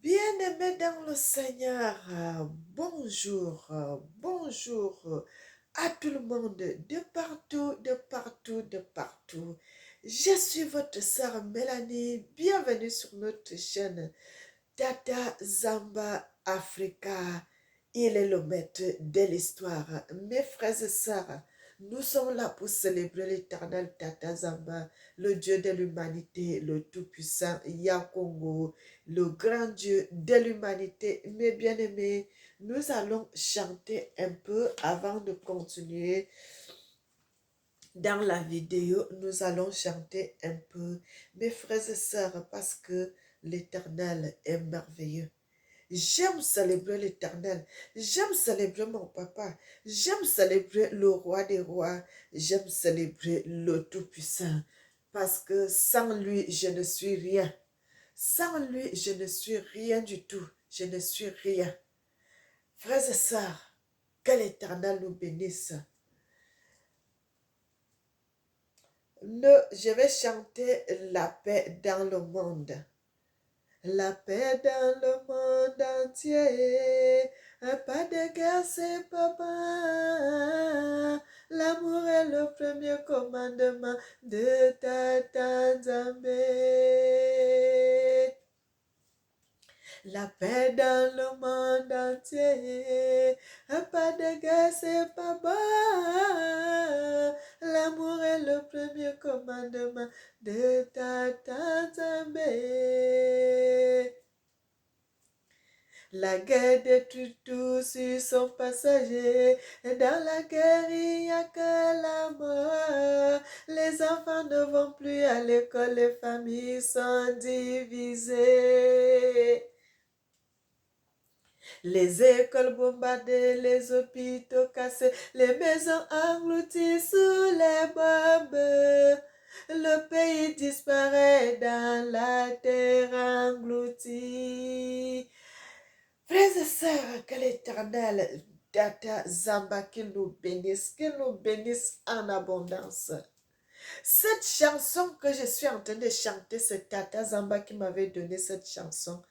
Bien-aimés dans le Seigneur, bonjour, bonjour à tout le monde, de partout, de partout, de partout. Je suis votre sœur Mélanie, bienvenue sur notre chaîne Tata Zamba Africa. Il est le maître de l'histoire. Mes frères et sœurs, nous sommes là pour célébrer l'éternel Tata Zamba, le Dieu de l'humanité, le Tout-Puissant Yakongo, le grand Dieu de l'humanité. Mes bien-aimés, nous allons chanter un peu avant de continuer. Dans la vidéo, nous allons chanter un peu, mes frères et sœurs, parce que l'Éternel est merveilleux. J'aime célébrer l'Éternel. J'aime célébrer mon papa. J'aime célébrer le roi des rois. J'aime célébrer le Tout-Puissant. Parce que sans lui, je ne suis rien. Sans lui, je ne suis rien du tout. Je ne suis rien. Frères et sœurs, que l'Éternel nous bénisse. Je vais chanter la paix dans le monde. La paix dans le monde entier, pas de guerre, c'est papa. L'amour est le premier commandement de Tata Nzambe. La paix dans le monde entier, pas de guerre, c'est papa. L'amour est le premier commandement de Tata Nzambe. La guerre détruit tout sur son passager. Et dans la guerre, il n'y a que la mort. Les enfants ne vont plus à l'école, les familles sont divisées. Les écoles bombardées, les hôpitaux cassés, les maisons englouties sous les bombes. Le pays disparaît dans la terre engloutie. Frères et sœurs, que l'Éternel, Tata Zamba, qu'il nous bénisse en abondance. Cette chanson que je suis en train de chanter, c'est Tata Zamba qui m'avait donné cette chanson.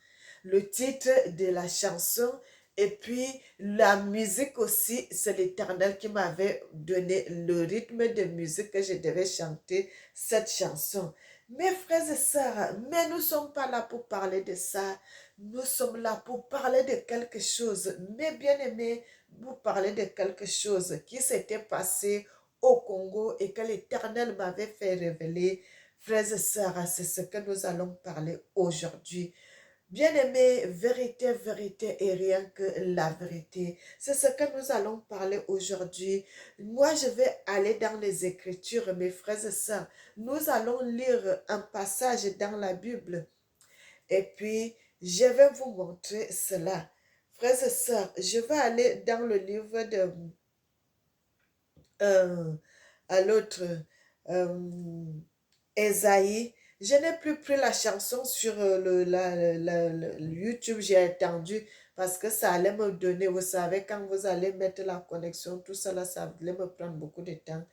Le titre de la chanson et puis la musique aussi, c'est l'Éternel qui m'avait donné le rythme de musique que je devais chanter cette chanson. Mes frères et sœurs, mais nous ne sommes pas là pour parler de ça. Nous sommes là pour parler de quelque chose. Mes bien-aimés, vous parlez de quelque chose qui s'était passé au Congo et que l'Éternel m'avait fait révéler. Frères et sœurs, c'est ce que nous allons parler aujourd'hui. Bien-aimés, vérité, vérité et rien que la vérité. C'est ce que nous allons parler aujourd'hui. Moi, je vais aller dans les Écritures, mes frères et sœurs. Nous allons lire un passage dans la Bible. Et puis, je vais vous montrer cela. Frères et sœurs, je vais aller dans le livre de euh, à l'autre, euh, Esaïe. Je n'ai plus pris la chanson sur le YouTube, j'ai attendu parce que ça allait me donner, vous savez, quand vous allez mettre la connexion, tout ça là, ça allait me prendre beaucoup de temps.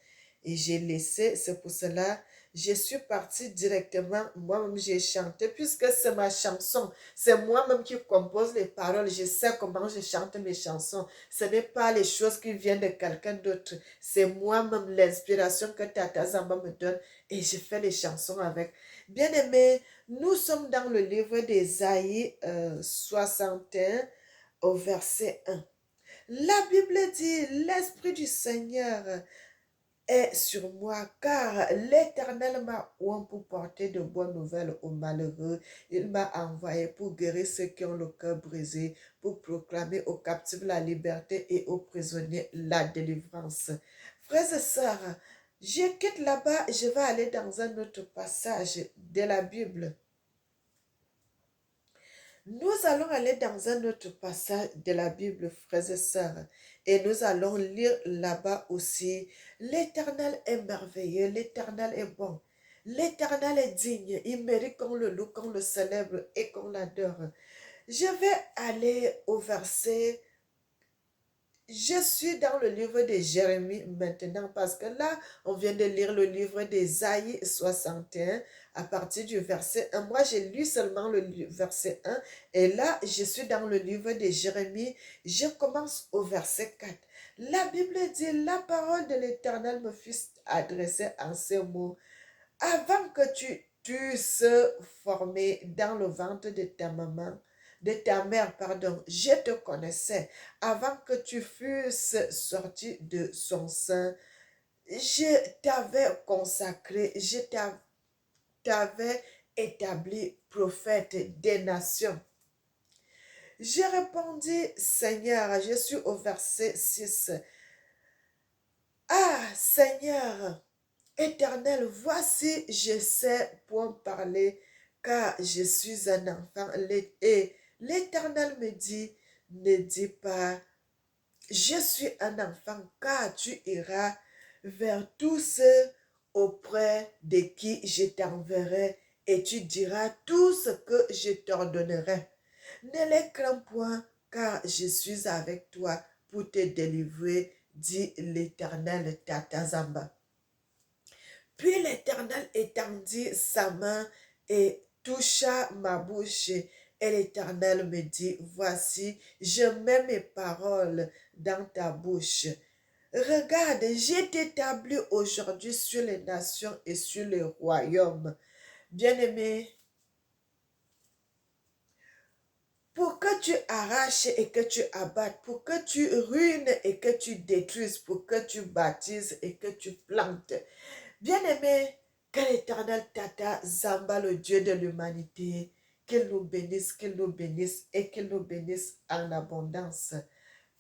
Et j'ai laissé, c'est pour cela, je suis partie directement, moi-même j'ai chanté, puisque c'est ma chanson, c'est moi-même qui compose les paroles, je sais comment je chante mes chansons, ce n'est pas les choses qui viennent de quelqu'un d'autre, c'est moi-même l'inspiration que Tata Zamba me donne et je fais les chansons avec. Bien-aimés, nous sommes dans le livre d'Ésaïe 61 au verset 1. La Bible dit, l'Esprit du Seigneur est sur moi, car l'Éternel m'a oint pour porter de bonnes nouvelles aux malheureux. Il m'a envoyé pour guérir ceux qui ont le cœur brisé, pour proclamer aux captifs la liberté et aux prisonniers la délivrance. Frères et sœurs, je quitte là-bas, je vais aller dans un autre passage de la Bible. Nous allons aller dans un autre passage de la Bible, frères et sœurs, et nous allons lire là-bas aussi. L'Éternel est merveilleux, l'Éternel est bon, l'Éternel est digne, il mérite qu'on le loue, qu'on le célèbre et qu'on l'adore. Je vais aller au verset. Je suis dans le livre de Jérémie maintenant parce que là, on vient de lire le livre d'Ésaïe 61. à partir du verset 1. Moi, j'ai lu seulement le verset 1 et là, je suis dans le livre de Jérémie. Je commence au verset 4. La Bible dit, la parole de l'Éternel me fut adressée en ces mots. Avant que tu t'eusses formé dans le ventre de ta maman, de ta mère, pardon, je te connaissais. Avant que tu fusses sorti de son sein, je t'avais consacré, je t'avais établi prophète des nations. J'ai répondu, Seigneur, je suis au verset 6. Ah, Seigneur, Éternel, voici, je sais pour parler, car je suis un enfant. Et l'Éternel me dit, ne dis pas, je suis un enfant, car tu iras vers tous ceux auprès de qui je t'enverrai, et tu diras tout ce que je t'ordonnerai. Ne les crains point, car je suis avec toi pour te délivrer, dit l'Éternel Tatazamba. Puis l'Éternel étendit sa main et toucha ma bouche. Et l'Éternel me dit, voici, je mets mes paroles dans ta bouche. Regarde, j'ai t'établi aujourd'hui sur les nations et sur les royaumes. Bien-aimé, pour que tu arraches et que tu abattes, pour que tu ruines et que tu détruises, pour que tu baptises et que tu plantes. Bien-aimé, que l'Éternel Tata Zamba, le Dieu de l'humanité, qu'il nous bénisse et qu'il nous bénisse en abondance.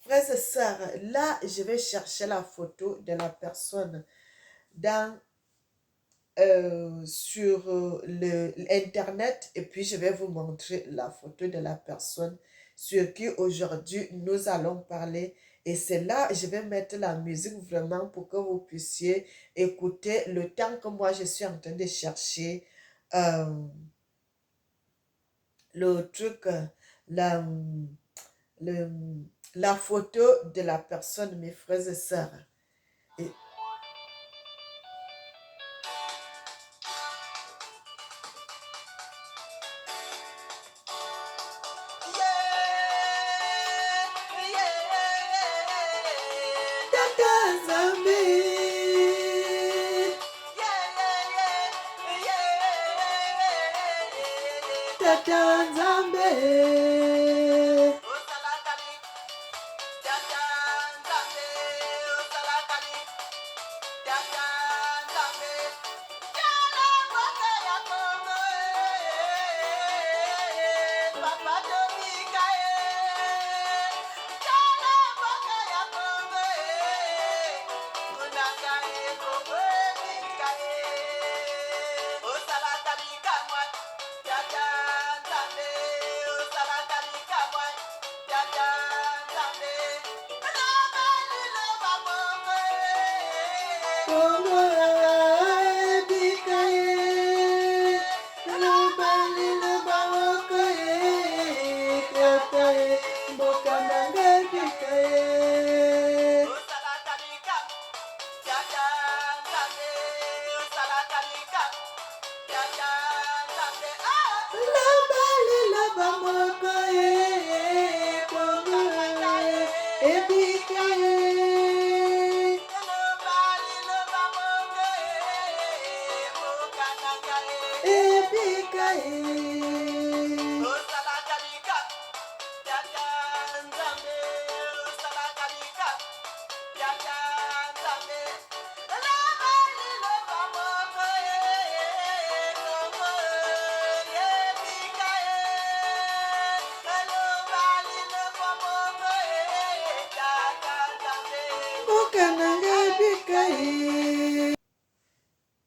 Frères et sœurs, là, je vais chercher la photo de la personne sur l'Internet et puis je vais vous montrer la photo de la personne sur qui aujourd'hui nous allons parler. Et c'est là, je vais mettre la musique vraiment pour que vous puissiez écouter le temps que moi je suis en train de chercher euh, le truc, la, le, la photo de la personne, mes frères et sœurs. Et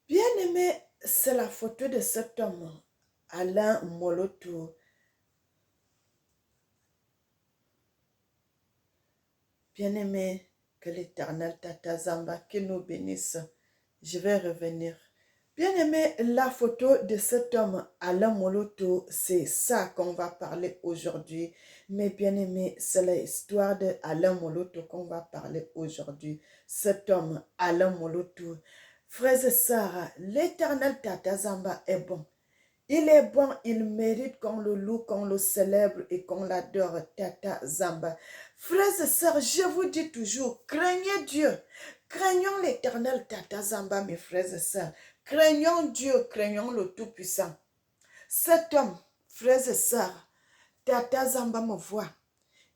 bien-aimé, c'est la photo de cet homme, Alain Moloto. Bien-aimé, que l'Éternel Tata Zamba, qu'il nous bénisse. Je vais revenir. Bien-aimé, la photo de cet homme, Alain Moloto, c'est ça qu'on va parler aujourd'hui. Mais bien-aimé, c'est l'histoire de Alain Moloto qu'on va parler aujourd'hui. Cet homme, Alain Moloto. Frères et sœurs, l'Éternel Tata Zamba est bon. Il est bon, il mérite qu'on le loue, qu'on le célèbre et qu'on l'adore, Tata Zamba. Frères et sœurs, je vous dis toujours, craignez Dieu. Craignons l'Éternel Tata Zamba, mes frères et sœurs. Craignons Dieu, craignons le Tout-Puissant. Cet homme, frères et sœurs, Tata Zamba me voit.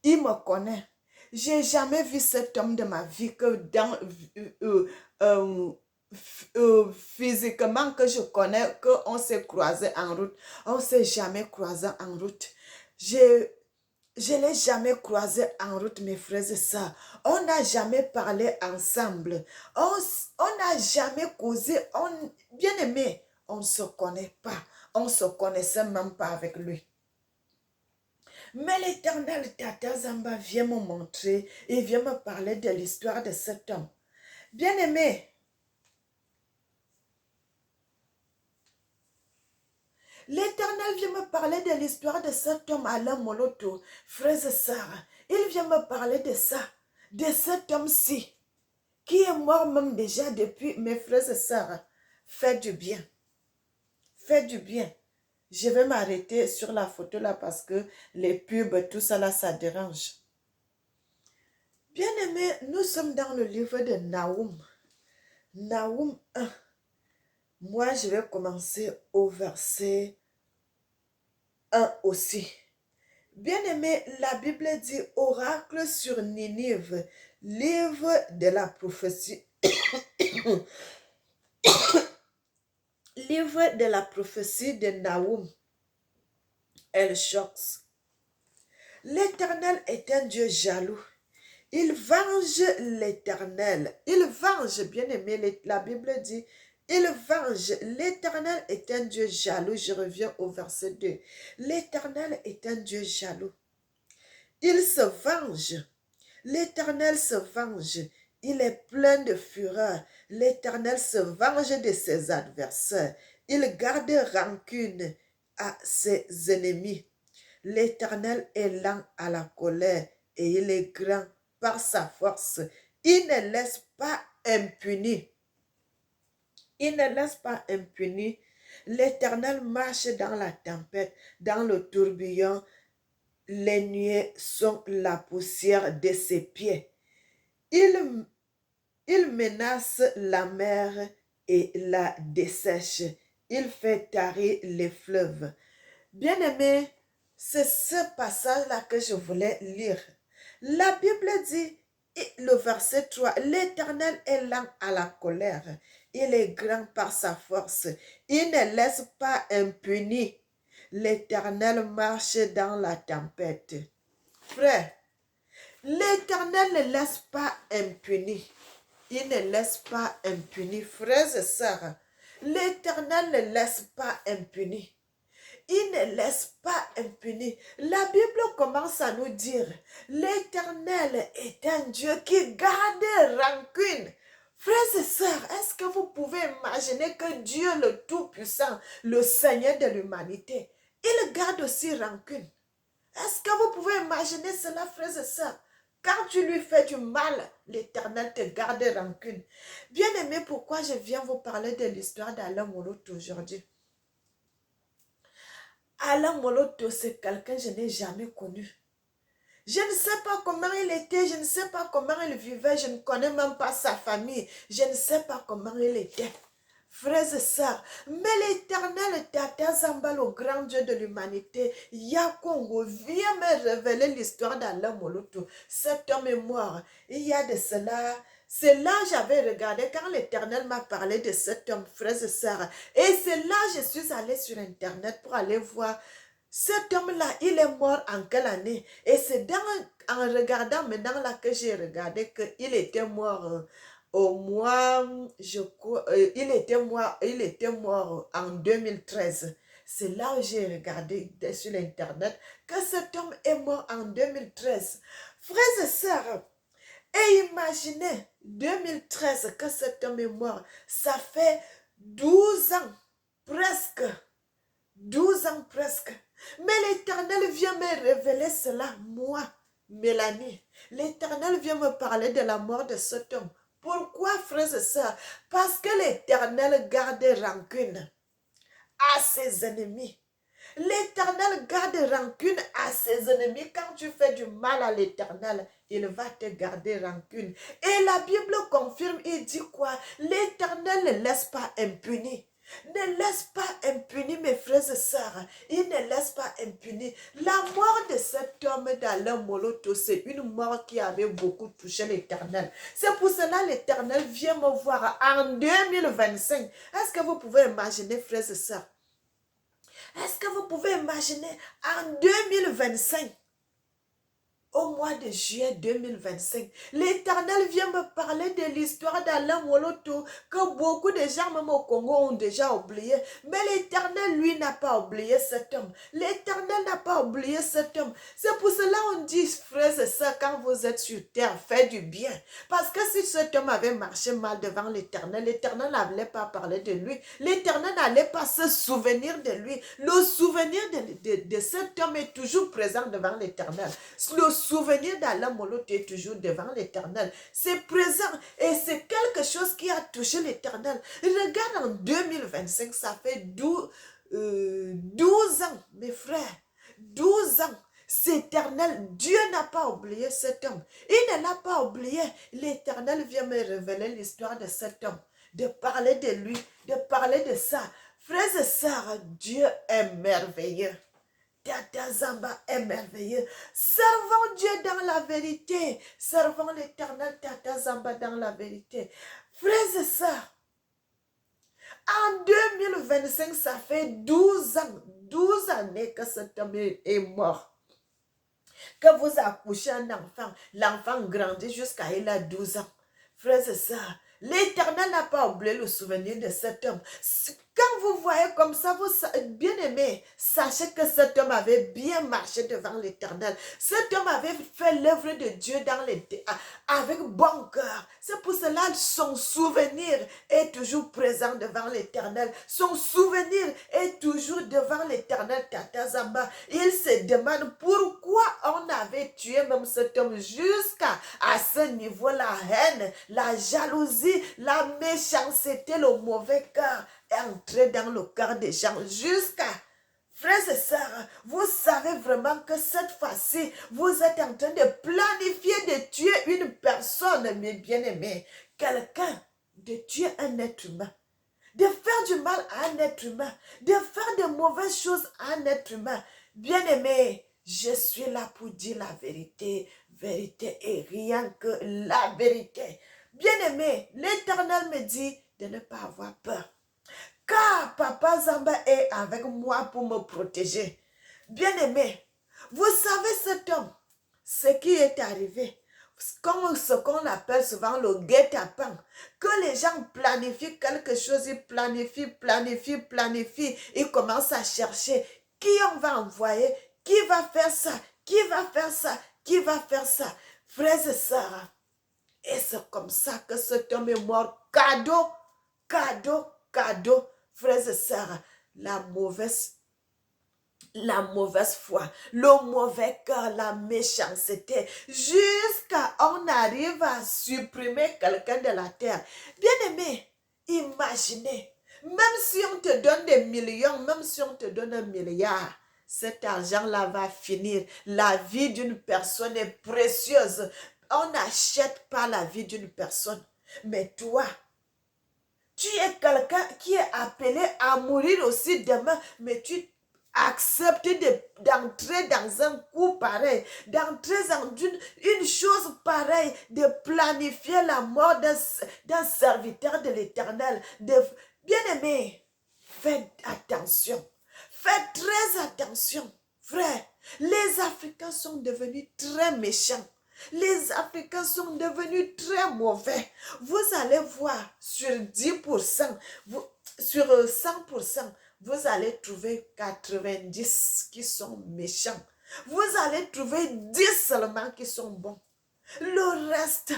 Il me connaît. J'ai jamais vu cet homme de ma vie que physiquement que je connais, qu'on s'est croisé en route. On ne s'est jamais croisé en route. Je ne l'ai jamais croisé en route, mes frères et sœurs. On n'a jamais parlé ensemble. On n'a jamais causé. Bien aimé, on ne se connaît pas. On ne se connaissait même pas avec lui. Mais l'Éternel Tata Zamba vient me montrer et vient me parler de l'histoire de cet homme. Bien-aimé, l'Éternel vient me parler de l'histoire de cet homme Alain Moloto, frères et sœurs. Il vient me parler de ça, de cet homme-ci, qui est mort même déjà depuis, mes frères et sœurs. Faites du bien. Faites du bien. Je vais m'arrêter sur la photo là parce que les pubs, tout ça là, ça dérange. Bien-aimés, nous sommes dans le livre de Nahum. Nahum 1. Moi, je vais commencer au verset 1 aussi. Bien-aimé, la Bible dit oracle sur Ninive, livre de la prophétie. Livre de la prophétie de Nahum. El Shox. L'Éternel est un Dieu jaloux. Il venge l'Éternel. Il venge, bien-aimé, la Bible dit, il venge. L'Éternel est un Dieu jaloux. Je reviens au verset 2. L'Éternel est un Dieu jaloux. Il se venge. L'Éternel se venge. Il est plein de fureur. L'Éternel se venge de ses adversaires. Il garde rancune à ses ennemis. L'Éternel est lent à la colère et il est grand par sa force. Il ne laisse pas impuni. Il ne laisse pas impuni. L'Éternel marche dans la tempête, dans le tourbillon. Les nuées sont la poussière de ses pieds. Il menace la mer et la dessèche. Il fait tarir les fleuves. Bien-aimés, c'est ce passage-là que je voulais lire. La Bible dit, le verset 3, l'Éternel est lent à la colère. Il est grand par sa force. Il ne laisse pas impuni. L'Éternel marche dans la tempête. Frère, l'Éternel ne laisse pas impuni. Il ne laisse pas impuni. Frères et sœurs, l'Éternel ne laisse pas impuni. Il ne laisse pas impuni. La Bible commence à nous dire, l'Éternel est un Dieu qui garde rancune. Frères et sœurs, est-ce que vous pouvez imaginer que Dieu le Tout-Puissant, le Seigneur de l'humanité, il garde aussi rancune? Est-ce que vous pouvez imaginer cela, frères et sœurs? Quand tu lui fais du mal, l'Éternel te garde rancune. Bien-aimé, pourquoi je viens vous parler de l'histoire d'Alain Moloto aujourd'hui? Alain Moloto, c'est quelqu'un que je n'ai jamais connu. Je ne sais pas comment il était, je ne sais pas comment il vivait, je ne connais même pas sa famille, je ne sais pas comment il était. Frères et sœurs, mais l'Éternel Tata Zamba, le grand Dieu de l'humanité, Yakongo, vient me révéler l'histoire d'Alain Moloto. Cet homme est mort. Il y a de cela. C'est là que j'avais regardé quand l'Éternel m'a parlé de cet homme, frères et sœurs. Et c'est là que je suis allée sur Internet pour aller voir. Cet homme-là, il est mort en quelle année? Et c'est en regardant maintenant là que j'ai regardé qu'il était mort au mois, je crois, il était mort en 2013. C'est là où j'ai regardé sur Internet que cet homme est mort en 2013. Frères et sœurs, et imaginez, 2013 que cet homme est mort, ça fait 12 ans, presque, 12 ans presque. Mais l'Éternel vient me révéler cela, moi, Mélanie. L'Éternel vient me parler de la mort de cet homme. Pourquoi, frères et sœurs? Parce que l'Éternel garde rancune à ses ennemis. L'Éternel garde rancune à ses ennemis. Quand tu fais du mal à l'Éternel, il va te garder rancune. Et la Bible confirme, il dit quoi? L'Éternel ne laisse pas impuni. Ne laisse pas impuni, mes frères et sœurs. Il ne laisse pas impuni. La mort de cet homme d'Alain Moloto, c'est une mort qui avait beaucoup touché l'Éternel. C'est pour cela l'Éternel vient me voir en 2025. Est-ce que vous pouvez imaginer, frères et sœurs? Est-ce que vous pouvez imaginer en 2025, au mois de juillet 2025, l'Éternel vient me parler de l'histoire d'Alain Moloto que beaucoup de gens, même au Congo, ont déjà oublié. Mais l'Éternel, lui, n'a pas oublié cet homme. L'Éternel n'a pas oublié cet homme. C'est pour cela qu'on dit, frères et sœurs, quand vous êtes sur terre, faites du bien. Parce que si cet homme avait marché mal devant l'Éternel, l'Éternel n'allait pas parler de lui. L'Éternel n'allait pas se souvenir de lui. Le souvenir de cet homme est toujours présent devant l'Éternel. Le souvenir d'Alain Moloto est toujours devant l'Éternel. C'est présent et c'est quelque chose qui a touché l'Éternel. Regarde en 2025, ça fait 12 ans, mes frères. 12 ans. C'est éternel. Dieu n'a pas oublié cet homme. Il ne l'a pas oublié. L'Éternel vient me révéler l'histoire de cet homme. De parler de lui. De parler de ça. Frères et sœurs, Dieu est merveilleux. Tata Zamba est merveilleux. Servons Dieu dans la vérité. Servons l'Éternel Tata Zamba dans la vérité. Frères et sœurs, en 2025, ça fait 12 ans, 12 années que cet homme est mort. Que vous accouchez un enfant, l'enfant grandit jusqu'à il a 12 ans. Frères et sœurs, l'Éternel n'a pas oublié le souvenir de cet homme. Quand vous voyez comme ça, vous, bien aimé, sachez que cet homme avait bien marché devant l'Éternel. Cet homme avait fait l'œuvre de Dieu avec bon cœur. C'est pour cela que son souvenir est toujours présent devant l'Éternel. Son souvenir est toujours devant l'Éternel, Tata Zamba. Il se demande pourquoi on avait tué même cet homme jusqu'à ce niveau. La haine, la jalousie, la méchanceté, le mauvais cœur est entré dans le cœur des gens jusqu'à... Frères et sœurs, vous savez vraiment que cette fois-ci, vous êtes en train de planifier de tuer une personne, mes bien-aimés. Quelqu'un, de tuer un être humain. De faire du mal à un être humain. De faire de mauvaises choses à un être humain. Bien-aimé, je suis là pour dire la vérité. Vérité et rien que la vérité. Bien-aimé, l'Éternel me dit de ne pas avoir peur. Car Papa Zamba est avec moi pour me protéger. Bien-aimé, vous savez cet homme, ce qui est arrivé, comme ce qu'on appelle souvent le guet-apens, que les gens planifient quelque chose, ils planifient, ils commencent à chercher qui on va envoyer, qui va faire ça, qui va faire ça, qui va faire ça. Frères et sœurs, et c'est comme ça que cet homme est mort. Cadeau, cadeau, cadeau. Frères et sœurs, la mauvaise foi, le mauvais cœur, la méchanceté, jusqu'à on arrive à supprimer quelqu'un de la terre. Bien-aimé, imaginez, même si on te donne des millions, même si on te donne 1 milliard, cet argent-là va finir. La vie d'une personne est précieuse. On n'achète pas la vie d'une personne. Mais toi, tu es quelqu'un qui est appelé à mourir aussi demain, mais tu acceptes d'entrer dans un coup pareil, d'entrer dans une chose pareille, de planifier la mort d'un serviteur de l'Éternel. Bien-aimé, faites attention, faites très attention, frère. Les Africains sont devenus très méchants. Les Africains sont devenus très mauvais. Vous allez voir sur 10%, sur 100%, vous allez trouver 90 qui sont méchants. Vous allez trouver 10 seulement qui sont bons. Le reste,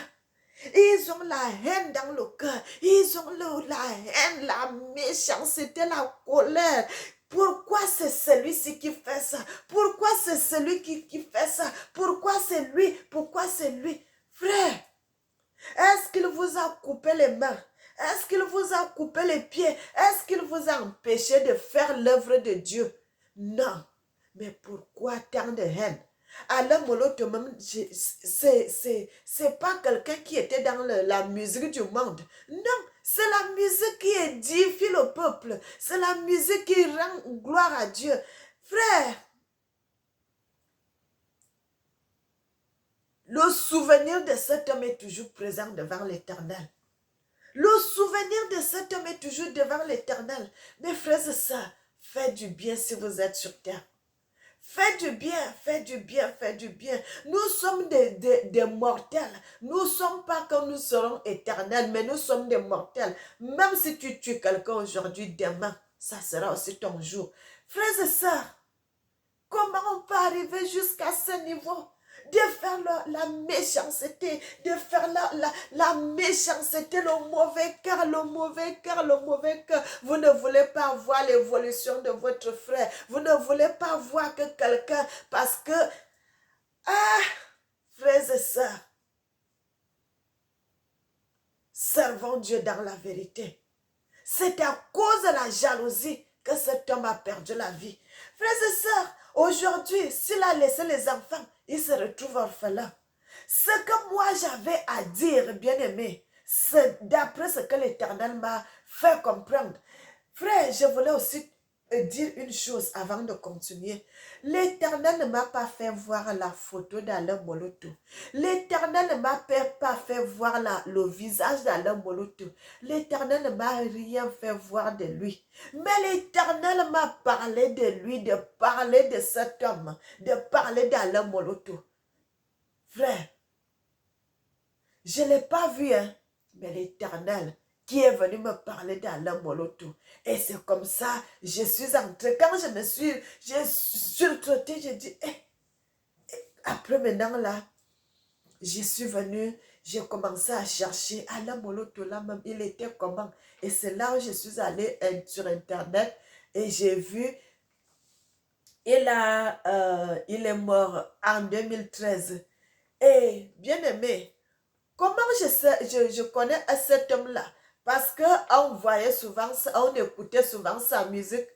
ils ont la haine dans le cœur. Ils ont la haine, la méchanceté, la colère. Pourquoi c'est celui-ci qui fait ça? Pourquoi c'est celui qui fait ça? Pourquoi c'est lui? Pourquoi c'est lui? Frère, Est-ce qu'il vous a coupé les mains? Est-ce qu'il vous a coupé les pieds? Est-ce qu'il vous a empêché de faire l'œuvre de Dieu? Non. Mais pourquoi tant de haine? Alain Moloto, même, c'est pas quelqu'un qui était dans la musique du monde. Non, c'est la musique qui édifie le peuple. C'est la musique qui rend gloire à Dieu. Frère, le souvenir de cet homme est toujours présent devant l'Éternel. Le souvenir de cet homme est toujours devant l'Éternel. Mes frères et sœurs, faites du bien si vous êtes sur terre. Faites du bien, faites du bien, faites du bien. Nous sommes des mortels. Nous ne sommes pas comme nous serons éternels, mais nous sommes des mortels. Même si tu tues quelqu'un aujourd'hui, demain, ça sera aussi ton jour. Frères et sœurs, comment on peut arriver jusqu'à ce niveau? De faire la méchanceté, de faire la méchanceté, le mauvais cœur, le mauvais cœur, le mauvais cœur. Vous ne voulez pas voir l'évolution de votre frère. Vous ne voulez pas voir que quelqu'un, parce que, frères et sœurs, servons Dieu dans la vérité. C'est à cause de la jalousie que cet homme a perdu la vie. Frères et sœurs, aujourd'hui, s'il a laissé les enfants, il se retrouve orphelin. Ce que moi j'avais à dire, bien-aimé, c'est d'après ce que l'Éternel m'a fait comprendre. Frère, je voulais aussi dire une chose avant de continuer. L'Éternel ne m'a pas fait voir la photo d'Alain Moloto. L'Éternel ne m'a pas fait voir le visage d'Alain Moloto. L'Éternel ne m'a rien fait voir de lui. Mais l'Éternel m'a parlé de lui, de parler de cet homme, de parler d'Alain Moloto. Frère, je ne l'ai pas vu, hein, mais l'Éternel qui est venu me parler d'Alain Moloto. Et c'est comme ça, je suis entrée. Quand je suis trottée, j'ai dit, après maintenant là, je suis venue, j'ai commencé à chercher Alain Moloto là même, il était comment? Et c'est là où je suis allée sur Internet et j'ai vu, il est mort en 2013. Et bien aimé, comment je connais cet homme-là? Parce qu'on voyait souvent, on écoutait souvent sa musique,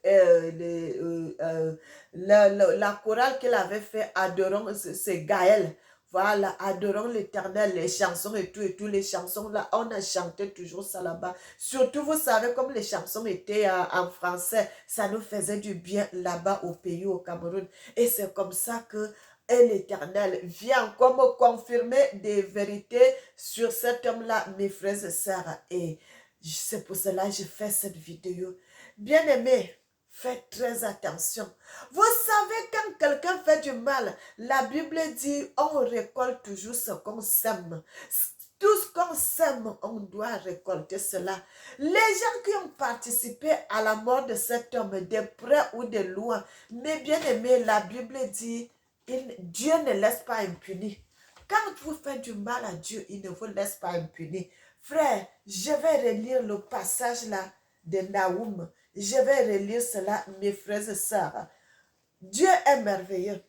la chorale qu'il avait fait, Adorons, c'est Gaël. Voilà, Adorons l'Éternel, les chansons et tout, les chansons là, on a chanté toujours ça là-bas. Surtout, vous savez, comme les chansons étaient en français, ça nous faisait du bien là-bas au pays, au Cameroun. Et c'est comme ça que et l'Éternel vient comme confirmer des vérités sur cet homme-là, mes frères et sœurs. Et c'est pour cela que je fais cette vidéo. Bien-aimés, faites très attention. Vous savez, quand quelqu'un fait du mal, la Bible dit, on récolte toujours ce qu'on sème. Tout ce qu'on sème, on doit récolter cela. Les gens qui ont participé à la mort de cet homme, de près ou de loin, mais bien aimé, la Bible dit, Dieu ne laisse pas impuni. Quand vous faites du mal à Dieu, il ne vous laisse pas impuni. Frère, je vais relire le passage là de Naoum. Je vais relire cela, mes frères et sœurs. Dieu est merveilleux.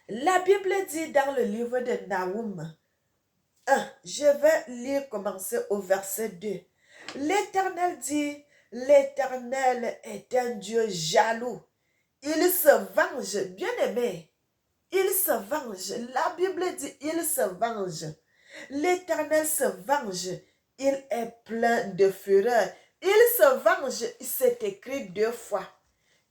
La Bible dit dans le livre de Naoum, je vais lire commencer au verset 2. L'Éternel dit, l'Éternel est un Dieu jaloux. Il se venge, bien-aimé. Il se venge. La Bible dit, il se venge. L'Éternel se venge. Il est plein de fureur. Il se venge. C'est écrit 2 fois.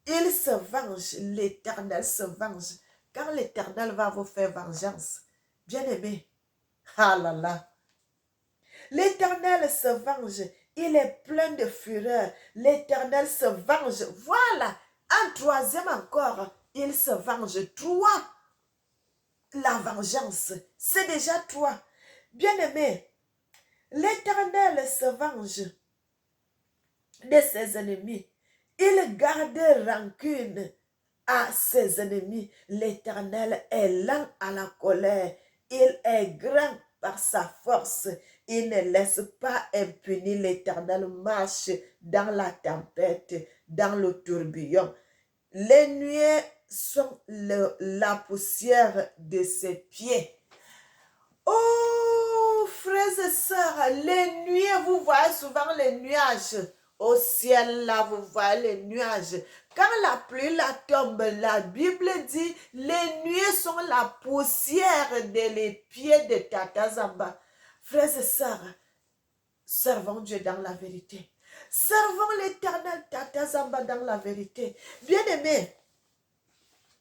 Il se venge. L'Éternel se venge. Quand l'Éternel va vous faire vengeance, bien-aimé, ah là là. L'Éternel se venge. Il est plein de fureur. L'Éternel se venge. Voilà. Un troisième encore. Il se venge. 3. La vengeance. C'est déjà 3. Bien-aimé, l'Éternel se venge de ses ennemis. Il garde rancune à ses ennemis. L'Éternel est lent à la colère. Il est grand par sa force. Il ne laisse pas impuni. L'Éternel marche dans la tempête, dans le tourbillon. Les nuées sont la poussière de ses pieds. Oh, Frères et sœurs, les nuits, vous voyez souvent les nuages. Au ciel, là, vous voyez les nuages. Quand la pluie la tombe, la Bible dit, les nuées sont la poussière des pieds de Tata Zamba. Frères et sœurs, servons Dieu dans la vérité. Servons l'éternel Tata Zamba dans la vérité. Bien-aimés,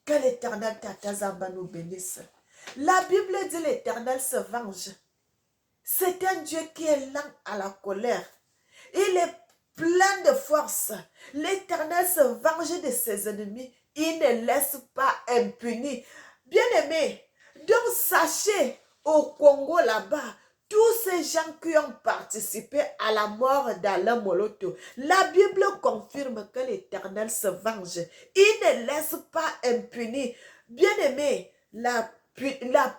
que l'éternel Tata Zamba nous bénisse. La Bible dit l'éternel se venge. C'est un Dieu qui est lent à la colère. Il est plein de force. L'éternel se venge de ses ennemis. Il ne laisse pas impuni. Bien-aimés, donc sachez, au Congo là-bas, tous ces gens qui ont participé à la mort d'Alain Moloto, la Bible confirme que l'Éternel se venge. Il ne laisse pas impuni. Bien-aimés, la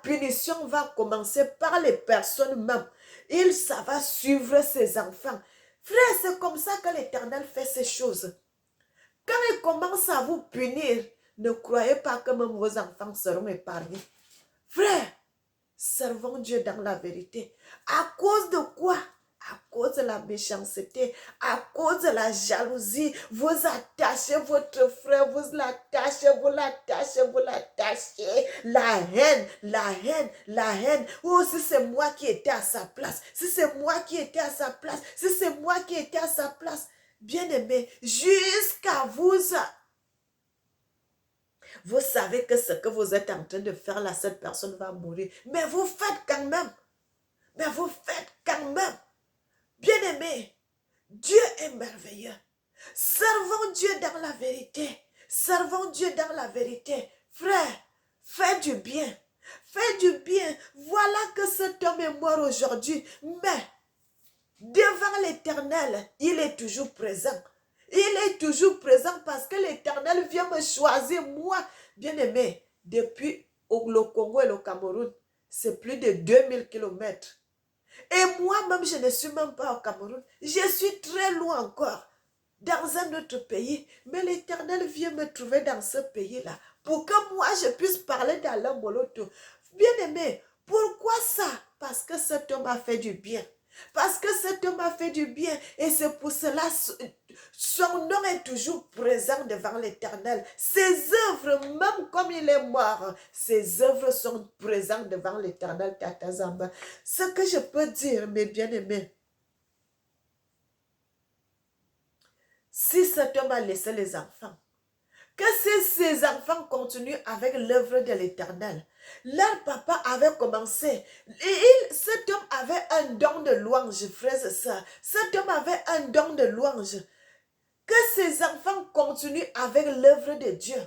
punition va commencer par les personnes mêmes. Ça va suivre ses enfants. Frère, c'est comme ça que l'Éternel fait ces choses. Quand il commence à vous punir, ne croyez pas que même vos enfants seront épargnés. Frère, servons Dieu dans la vérité. À cause de quoi? À cause de la méchanceté, à cause de la jalousie, vous attachez votre frère, vous l'attachez, vous l'attachez, vous l'attachez. La haine, la haine, la haine. Oh, si c'est moi qui étais à sa place, si c'est moi qui étais à sa place, si c'est moi qui étais à sa place. Bien-aimé, jusqu'à vous savez que ce que vous êtes en train de faire là, cette personne va mourir. Mais vous faites quand même. Mais vous faites quand même. Bien-aimé, Dieu est merveilleux. Servons Dieu dans la vérité. Servons Dieu dans la vérité. Frère, fais du bien. Fais du bien. Voilà que cet homme est mort aujourd'hui. Mais devant l'Éternel, il est toujours présent. Il est toujours présent parce que l'Éternel vient me choisir, moi. Bien-aimé, depuis le Congo et le Cameroun, c'est plus de 2000 kilomètres. Et moi-même, je ne suis même pas au Cameroun. Je suis très loin encore, dans un autre pays. Mais l'Éternel vient me trouver dans ce pays-là pour que moi, je puisse parler d'Alain Moloto. Bien-aimé, pourquoi ça? Parce que cet homme a fait du bien. Parce que cet homme a fait du bien et c'est pour cela son nom est toujours présent devant l'Éternel. Ses œuvres, même comme il est mort, ses œuvres sont présentes devant l'Éternel Tata Zamba. Ce que je peux dire, mes bien-aimés, si cet homme a laissé les enfants, que si ces enfants continuent avec l'œuvre de l'Éternel, leur papa avait commencé. Cet homme avait un don de louange, frères et sœurs. Cet homme avait un don de louange. Que ces enfants continuent avec l'œuvre de Dieu.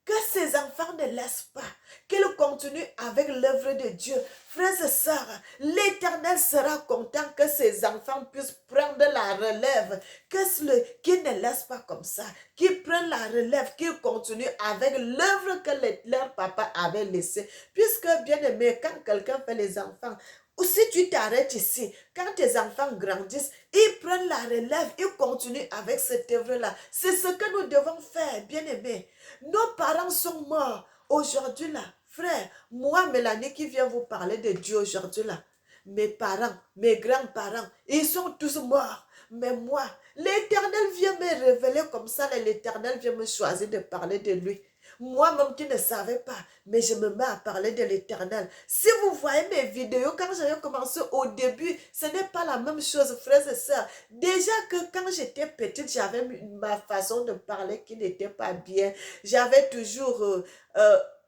Que ces enfants ne laissent pas. Qu'ils continuent avec l'œuvre de Dieu. Frères et sœurs, l'Éternel sera content que ces enfants puissent prendre la relève. Qu'ils ne laissent pas comme ça. Qu'ils prennent la relève, qu'ils continuent avec l'œuvre que leur papa avait laissée. Puisque, bien aimé, quand quelqu'un fait les enfants, ou si tu t'arrêtes ici, quand tes enfants grandissent, ils prennent la relève, ils continuent avec cette œuvre-là. C'est ce que nous devons faire, bien-aimés. Nos parents sont morts aujourd'hui là. Frère, moi, Mélanie, qui vient vous parler de Dieu aujourd'hui là, mes parents, mes grands-parents, ils sont tous morts. Mais moi, l'Éternel vient me révéler comme ça, l'Éternel vient me choisir de parler de lui. Moi-même qui ne savais pas, mais je me mets à parler de l'Éternel. Si vous voyez mes vidéos, quand j'avais commencé au début, ce n'est pas la même chose, frères et sœurs. Déjà que quand j'étais petite, j'avais ma façon de parler qui n'était pas bien. J'avais toujours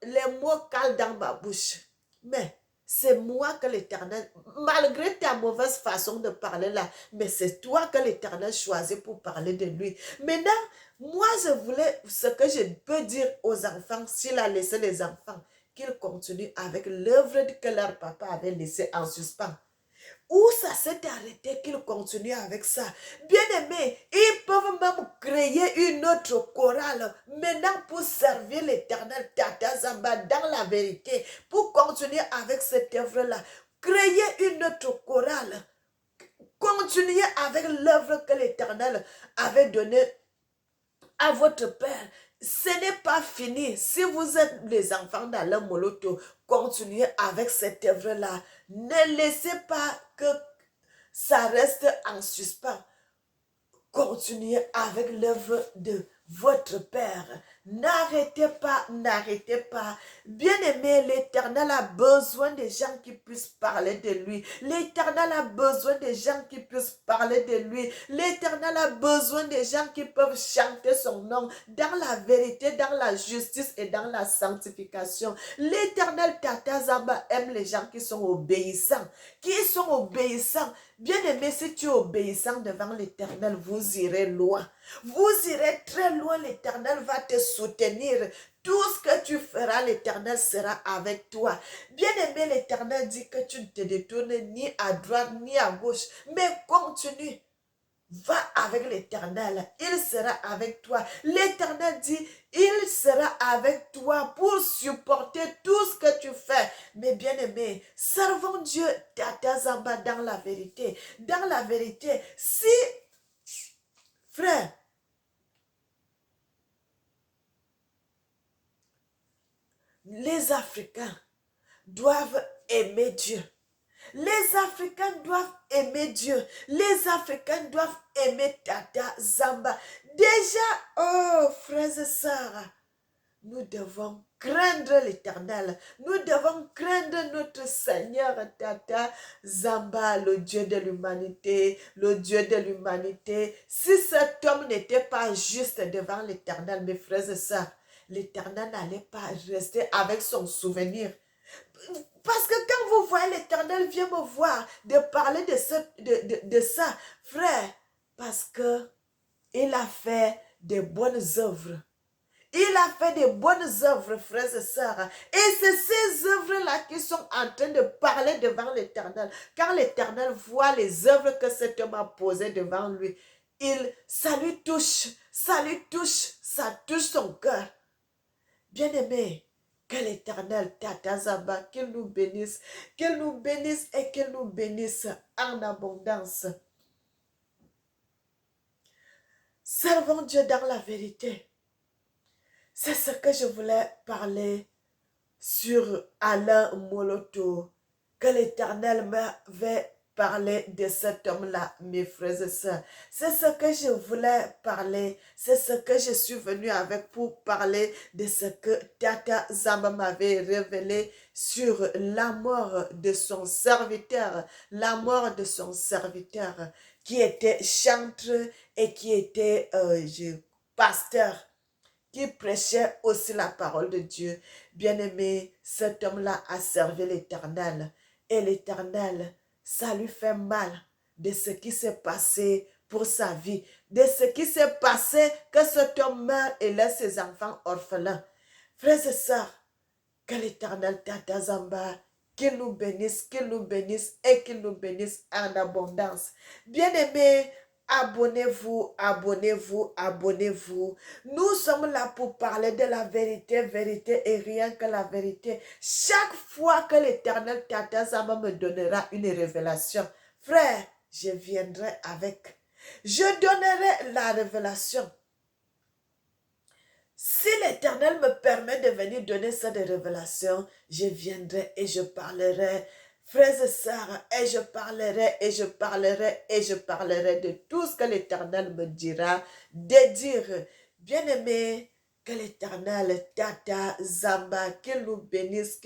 les mots calent dans ma bouche. Mais c'est moi que l'Éternel, malgré ta mauvaise façon de parler là, mais c'est toi que l'Éternel choisit pour parler de lui. Maintenant, moi, je voulais, ce que je peux dire aux enfants, s'il a laissé les enfants, qu'ils continuent avec l'œuvre que leur papa avait laissée en suspens. Où ça s'est arrêté, qu'ils continuent avec ça. Bien aimé, ils peuvent même créer une autre chorale maintenant pour servir l'Éternel Tata Zamba dans la vérité, pour continuer avec cette œuvre-là. Créer une autre chorale. Continuer avec l'œuvre que l'Éternel avait donnée à votre Père. ce n'est pas fini. Si vous êtes les enfants d'Alain Moloto, continuez avec cette œuvre-là. Ne laissez pas que ça reste en suspens. Continuez avec l'œuvre de votre Père. N'arrêtez pas, n'arrêtez pas. Bien-aimé, l'Éternel a besoin des gens qui puissent parler de lui. L'Éternel a besoin des gens qui puissent parler de lui. L'Éternel a besoin des gens qui peuvent chanter son nom dans la vérité, dans la justice et dans la sanctification. L'Éternel Tata Zamba aime les gens qui sont obéissants. Qui sont obéissants. Bien-aimé, si tu es obéissant devant l'Éternel, vous irez loin. Vous irez très loin, l'Éternel va te soutenir. Tout ce que tu feras, l'Éternel sera avec toi. Bien-aimé, l'Éternel dit que tu ne te détournes ni à droite ni à gauche, mais continue. Va avec l'Éternel, il sera avec toi. L'Éternel dit, il sera avec toi pour supporter tout ce que tu fais. Mais bien-aimé, servons Dieu Tata Zamba dans la vérité. Dans la vérité, si, frère, les Africains doivent aimer Dieu. Les Africains doivent aimer Dieu. Les Africains doivent aimer Tata Zamba. Déjà, oh, frères et sœurs, nous devons craindre l'Éternel. Nous devons craindre notre Seigneur Tata Zamba, le Dieu de l'humanité, le Dieu de l'humanité. Si cet homme n'était pas juste devant l'Éternel, mes frères et sœurs, l'Éternel n'allait pas rester avec son souvenir. Parce que quand vous voyez l'Éternel vient me voir de parler de ça, frère, parce que il a fait de bonnes œuvres. Il a fait de bonnes œuvres, frères et sœurs. Et c'est ces œuvres-là qui sont en train de parler devant l'Éternel. Quand l'Éternel voit les œuvres que cet homme a posées devant lui, ça lui touche, ça touche son cœur. Bien-aimé, que l'Éternel, Tata Zamba, qu'il nous bénisse et qu'il nous bénisse en abondance. Servons Dieu dans la vérité. C'est ce que je voulais parler sur Alain Moloto, que l'Éternel m'avait parlé de cet homme-là, mes frères et sœurs. C'est ce que je voulais parler, c'est ce que je suis venu avec pour parler de ce que Tata Zamba m'avait révélé sur la mort de son serviteur, qui était chantre et qui était pasteur, qui prêchait aussi la parole de Dieu. Bien-aimé, cet homme-là a servi l'Éternel. Et l'Éternel, ça lui fait mal de ce qui s'est passé pour sa vie, de ce qui s'est passé que cet homme meurt et laisse ses enfants orphelins. Frères et sœurs, que l'Éternel Tata Zamba, qu'il nous bénisse et qu'il nous bénisse en abondance. Bien-aimés, abonnez-vous, abonnez-vous, abonnez-vous. Nous sommes là pour parler de la vérité, vérité et rien que la vérité. Chaque fois que l'Éternel Tata Zamba me donnera une révélation, frère, je viendrai avec. Je donnerai la révélation. Si l'Éternel me permet de venir donner cette révélation, je viendrai et je parlerai, frères et sœurs, et je parlerai, et je parlerai, et je parlerai de tout ce que l'Éternel me dira de dire. Bien-aimé, que l'Éternel, Tata Zamba, qu'il nous bénisse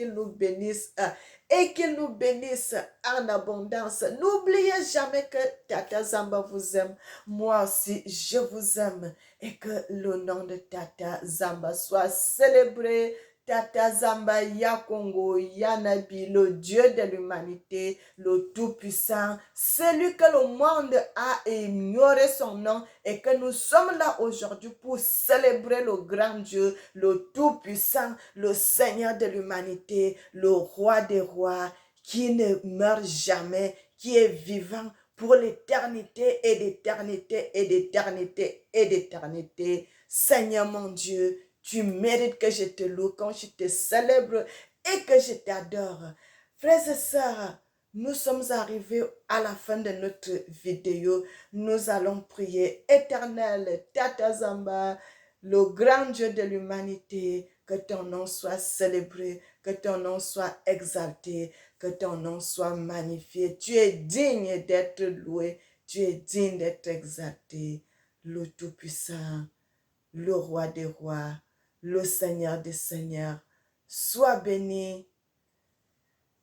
et qu'il nous bénisse en abondance. N'oubliez jamais que Tata Zamba vous aime. Moi aussi, je vous aime. Et que le nom de Tata Zamba soit célébré. Tata Zamba Yakongo Yanabi, le Dieu de l'humanité, le Tout-Puissant, celui que le monde a ignoré son nom et que nous sommes là aujourd'hui pour célébrer le grand Dieu, le Tout-Puissant, le Seigneur de l'humanité, le Roi des rois, qui ne meurt jamais, qui est vivant pour l'éternité et d'éternité et d'éternité et d'éternité. Seigneur mon Dieu, tu mérites que je te loue, quand je te célèbre et que je t'adore. Frères et sœurs, nous sommes arrivés à la fin de notre vidéo. Nous allons prier. Éternel, Tata Zamba, le grand Dieu de l'humanité, que ton nom soit célébré, que ton nom soit exalté, que ton nom soit magnifié. Tu es digne d'être loué, tu es digne d'être exalté. Le Tout-Puissant, le Roi des Rois, le Seigneur des Seigneurs, sois béni.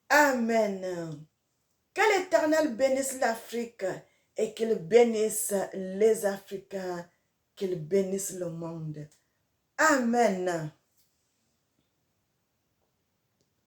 Amen. Que l'Éternel bénisse l'Afrique et qu'il bénisse les Africains, qu'il bénisse le monde. Amen.